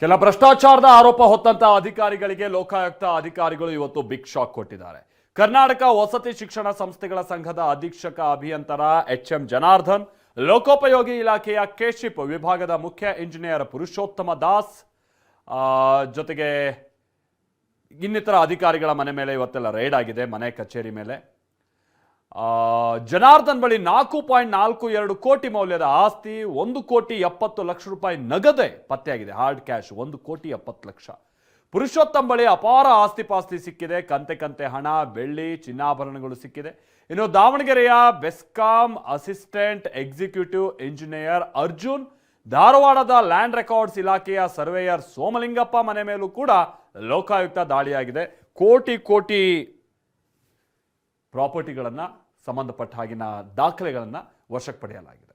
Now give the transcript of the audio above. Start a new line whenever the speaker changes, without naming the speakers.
ಕೆಲ ಭ್ರಷ್ಟಾಚಾರದ ಆರೋಪ ಹೊತ್ತಂತ ಅಧಿಕಾರಿಗಳಿಗೆ ಲೋಕಾಯುಕ್ತ ಅಧಿಕಾರಿಗಳು ಇವತ್ತು ಬಿಗ್ ಶಾಕ್ ಕೊಟ್ಟಿದ್ದಾರೆ. ಕರ್ನಾಟಕ ವಸತಿ ಶಿಕ್ಷಣ ಸಂಸ್ಥೆಗಳ ಸಂಘದ ಅಧೀಕ್ಷಕ ಅಭಿಯಂತರ ಎಚ್ಎಂ ಜನಾರ್ದನ್, ಲೋಕೋಪಯೋಗಿ ಇಲಾಖೆಯ ಕೆಶಿಪ್ ವಿಭಾಗದ ಮುಖ್ಯ ಇಂಜಿನಿಯರ್ ಪುರುಷೋತ್ತಮ ದಾಸ್ ಜೊತೆಗೆ ಇನ್ನಿತರ ಅಧಿಕಾರಿಗಳ ಮನೆ ಮೇಲೆ ಇವತ್ತೆಲ್ಲ ರೈಡ್ ಆಗಿದೆ. ಮನೆ ಕಚೇರಿ ಮೇಲೆ ಜನಾರ್ದನ್ ಬಳಿ 4.42 ಕೋಟಿ ಮೌಲ್ಯದ ಆಸ್ತಿ, 1,70,00,000 ರೂಪಾಯಿ ನಗದೇ ಪತ್ತೆಯಾಗಿದೆ. Hard cash 1,70,00,000. ಪುರುಷೋತ್ತಮ್ ಬಳಿ ಅಪಾರ ಆಸ್ತಿ ಪಾಸ್ತಿ ಸಿಕ್ಕಿದೆ. ಕಂತೆ ಕಂತೆ ಹಣ, ಬೆಳ್ಳಿ, ಚಿನ್ನಾಭರಣಗಳು ಸಿಕ್ಕಿದೆ. ಇನ್ನು ದಾವಣಗೆರೆಯ BESCOM assistant executive engineer Arjun, ಧಾರವಾಡದ ಲ್ಯಾಂಡ್ ರೆಕಾರ್ಡ್ಸ್ ಇಲಾಖೆಯ ಸರ್ವೇಯರ್ ಸೋಮಲಿಂಗಪ್ಪ ಮನೆ ಮೇಲೂ ಕೂಡ ಲೋಕಾಯುಕ್ತ ದಾಳಿಯಾಗಿದೆ. ಕೋಟಿ ಪ್ರಾಪರ್ಟಿಗಳನ್ನು ಸಂಬಂಧಪಟ್ಟ ಹಾಗಿನ ದಾಖಲೆಗಳನ್ನು ವಶಕ್ಕೆ ಪಡೆಯಲಾಗಿದೆ.